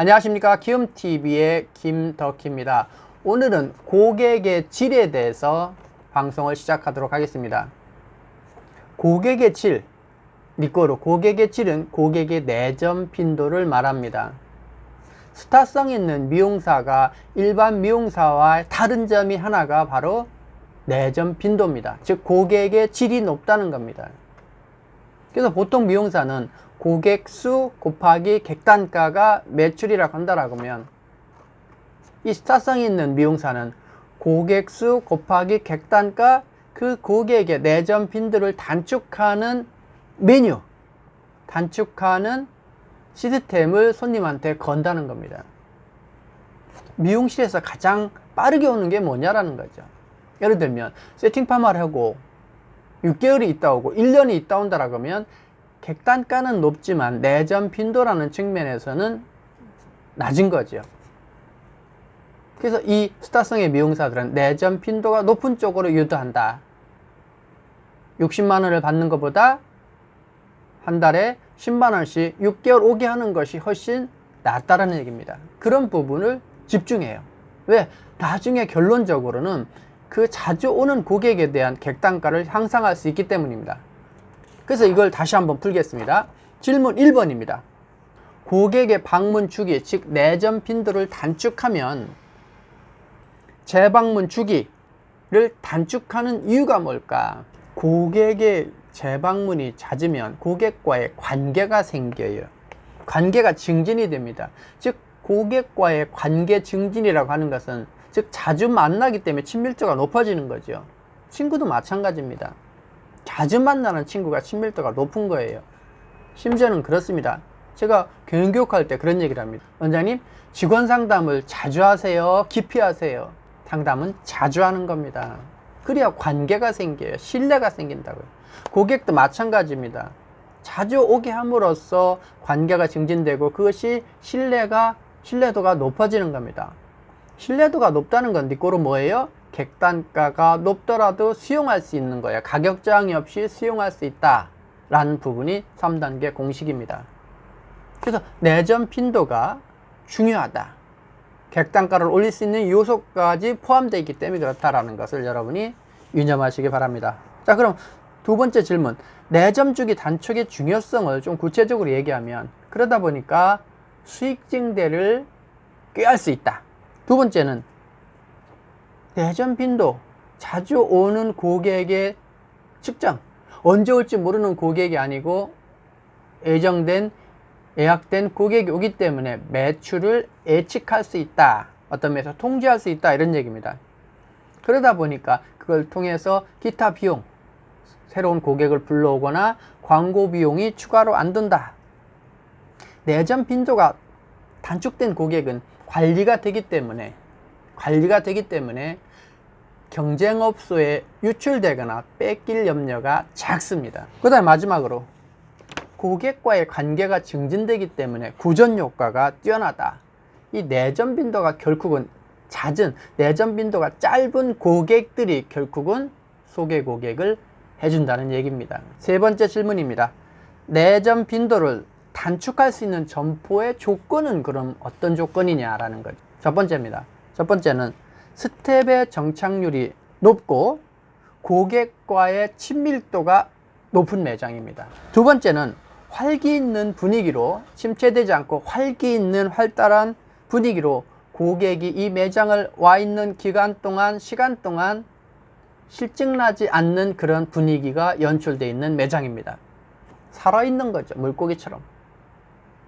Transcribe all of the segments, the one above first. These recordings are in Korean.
안녕하십니까. 키움TV의 김덕희입니다. 오늘은 고객의 질에 대해서 방송을 시작하도록 하겠습니다. 고객의 질, 리꼬르 고객의 질은 고객의 내점 빈도를 말합니다. 스타성 있는 미용사가 일반 미용사와 다른 점이 하나가 바로 내점 빈도입니다. 즉 고객의 질이 높다는 겁니다. 그래서 보통 미용사는 고객 수 곱하기 객단가가 매출이라고 한다라고 하면, 이 스타성이 있는 미용사는 고객 수 곱하기 객단가, 그 고객의 내점 빈도를 단축하는 메뉴, 단축하는 시스템을 손님한테 건다는 겁니다. 미용실에서 가장 빠르게 오는 게 뭐냐라는 거죠. 예를 들면 세팅 파마를 하고 6개월이 있다 오고 1년이 있다 온다라고 하면 객단가는 높지만 내점 빈도라는 측면에서는 낮은 거죠. 그래서 이 스타성의 미용사들은 내점 빈도가 높은 쪽으로 유도한다. 60만 원을 받는 것보다 한 달에 10만 원씩 6개월 오게 하는 것이 훨씬 낫다라는 얘기입니다. 그런 부분을 집중해요. 왜? 나중에 결론적으로는 그 자주 오는 고객에 대한 객단가를 향상할 수 있기 때문입니다. 그래서 이걸 다시 한번 풀겠습니다. 질문 1번입니다. 고객의 방문 주기, 즉 내점 빈도를 단축하면 재방문 주기를 단축하는 이유가 뭘까? 고객의 재방문이 잦으면 고객과의 관계가 생겨요. 관계가 증진이 됩니다. 즉 고객과의 관계 증진이라고 하는 것은 즉 자주 만나기 때문에 친밀도가 높아지는 거죠. 친구도 마찬가지입니다. 자주 만나는 친구가 친밀도가 높은 거예요. 심지어는 그렇습니다. 제가 교육할 때 그런 얘기를 합니다. 원장님, 직원 상담을 자주 하세요? 깊이 하세요? 상담은 자주 하는 겁니다. 그래야 관계가 생겨요. 신뢰가 생긴다고요. 고객도 마찬가지입니다. 자주 오게 함으로써 관계가 증진되고 그것이 신뢰도가 높아지는 겁니다. 신뢰도가 높다는 건 니꼬로 뭐예요? 객단가가 높더라도 수용할 수 있는 거예요. 가격 저항이 없이 수용할 수 있다 라는 부분이 3단계 공식입니다. 그래서 내점 빈도가 중요하다. 객단가를 올릴 수 있는 요소까지 포함되어 있기 때문에 그렇다라는 것을 여러분이 유념하시기 바랍니다. 자, 그럼 두 번째 질문, 내점 주기 단축의 중요성을 좀 구체적으로 얘기하면, 그러다 보니까 수익 증대를 꾀할 수 있다. 두 번째는 내점 빈도, 자주 오는 고객의 측정, 언제 올지 모르는 고객이 아니고 예약된 고객이 오기 때문에 매출을 예측할 수 있다. 어떤 면에서 통제할 수 있다, 이런 얘기입니다. 그러다 보니까 그걸 통해서 기타 비용, 새로운 고객을 불러오거나 광고 비용이 추가로 안 든다. 내점 빈도가 단축된 고객은 관리가 되기 때문에 경쟁업소에 유출되거나 뺏길 염려가 작습니다. 그 다음에 마지막으로 고객과의 관계가 증진되기 때문에 구전 효과가 뛰어나다. 이 내점 빈도가 결국은 잦은, 내점 빈도가 짧은 고객들이 결국은 소개 고객을 해준다는 얘기입니다. 세 번째 질문입니다. 내점 빈도를 단축할 수 있는 점포의 조건은 그럼 어떤 조건이냐라는 거죠. 첫 번째입니다. 첫 번째는 스텝의 정착률이 높고 고객과의 친밀도가 높은 매장입니다. 두 번째는 활기 있는 분위기로, 침체되지 않고 활기 있는 활달한 분위기로 고객이 이 매장을 와 있는 시간 동안 실증나지 않는 그런 분위기가 연출되어 있는 매장입니다. 살아있는 거죠. 물고기처럼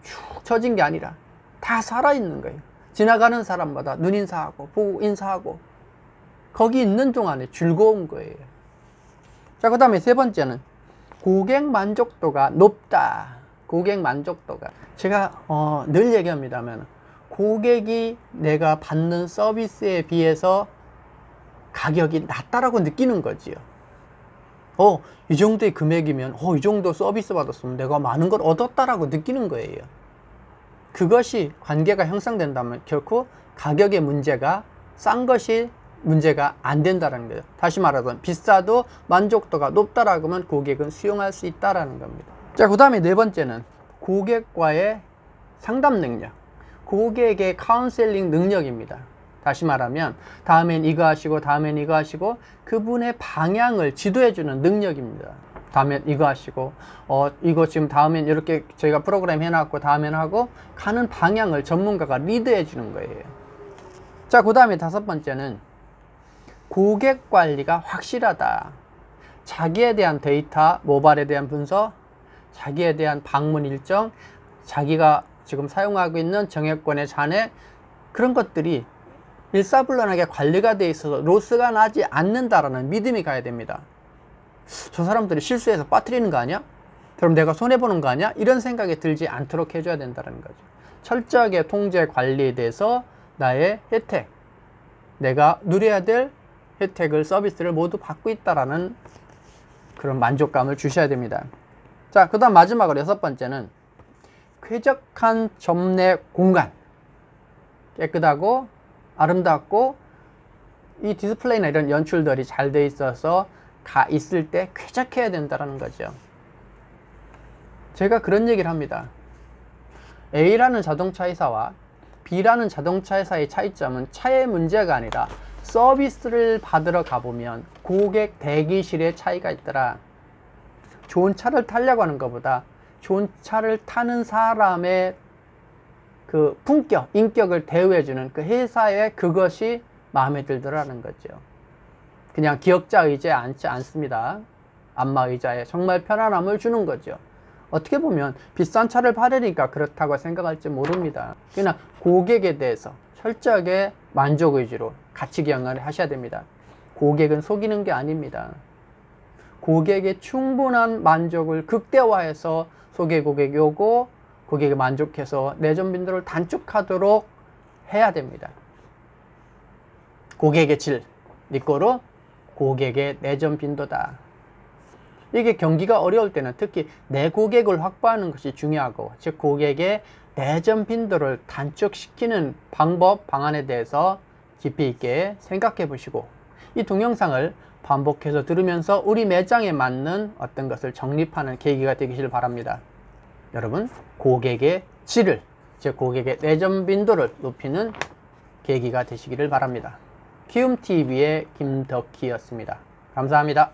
쭉 처진 게 아니라 다 살아있는 거예요. 지나가는 사람마다 눈인사하고 보고 인사하고 거기 있는 동안에 즐거운 거예요. 자, 그 다음에 세 번째는 고객 만족도가 높다. 고객 만족도가, 제가 늘 얘기합니다만, 고객이 내가 받는 서비스에 비해서 가격이 낮다라고 느끼는 거지요. 이 정도의 금액이면 이 정도 서비스 받았으면 내가 많은 걸 얻었다라고 느끼는 거예요. 그것이 관계가 형성된다면 결코 가격의 문제가, 싼 것이 문제가 안 된다는 거예요. 다시 말하면 비싸도 만족도가 높다라고 하면 고객은 수용할 수 있다라는 겁니다. 자, 그 다음에 네 번째는 고객과의 상담 능력. 고객의 카운셀링 능력입니다. 다시 말하면 다음엔 이거 하시고 다음엔 이거 하시고 그분의 방향을 지도해주는 능력입니다. 다음엔 이거 하시고 이거 지금 다음엔 이렇게 저희가 프로그램 해놨고 다음엔 하고 가는 방향을 전문가가 리드해주는 거예요. 자, 그 다음에 5번째는 고객 관리가 확실하다. 자기에 대한 데이터, 모발에 대한 분석, 자기에 대한 방문 일정, 자기가 지금 사용하고 있는 정액권의 잔액, 그런 것들이 일사불란하게 관리가 돼 있어서 로스가 나지 않는다라는 믿음이 가야 됩니다. 저 사람들이 실수해서 빠뜨리는 거 아니야? 그럼 내가 손해보는 거 아니야? 이런 생각이 들지 않도록 해줘야 된다는 거죠. 철저하게 통제 관리에 대해서 나의 혜택, 내가 누려야 될 혜택을, 서비스를 모두 받고 있다라는 그런 만족감을 주셔야 됩니다. 자, 그 다음 마지막으로 6번째는 쾌적한 점내 공간. 깨끗하고 아름답고 이 디스플레이나 이런 연출들이 잘 돼 있어서 가 있을 때 쾌적해야 된다는 거죠. 제가 그런 얘기를 합니다. A라는 자동차 회사와 B라는 자동차 회사의 차이점은 차의 문제가 아니라 서비스를 받으러 가보면 고객 대기실의 차이가 있더라. 좋은 차를 타려고 하는 것보다 좋은 차를 타는 사람의 그 품격, 인격을 대우해주는 그 회사의 그것이 마음에 들더라는 거죠. 그냥 기역자 의자에 앉지 않습니다. 안마 의자에 정말 편안함을 주는 거죠. 어떻게 보면 비싼 차를 팔으니까 그렇다고 생각할지 모릅니다. 그러나 고객에 대해서 철저하게 만족 의지로 가치 경영을 하셔야 됩니다. 고객은 속이는 게 아닙니다. 고객의 충분한 만족을 극대화해서 소개 고객이 오고 고객이 만족해서 내전 빈도를 단축하도록 해야 됩니다. 고객의 질, 니꼬로 고객의 내전 빈도다. 이게 경기가 어려울 때는 특히 내 고객을 확보하는 것이 중요하고, 즉 고객의 내전 빈도를 단축시키는 방법, 방안에 대해서 깊이 있게 생각해 보시고 이 동영상을 반복해서 들으면서 우리 매장에 맞는 어떤 것을 정립하는 계기가 되기를 바랍니다. 여러분, 고객의 질을, 즉 고객의 내전 빈도를 높이는 계기가 되시기를 바랍니다. 키움TV의 김덕희였습니다. 감사합니다.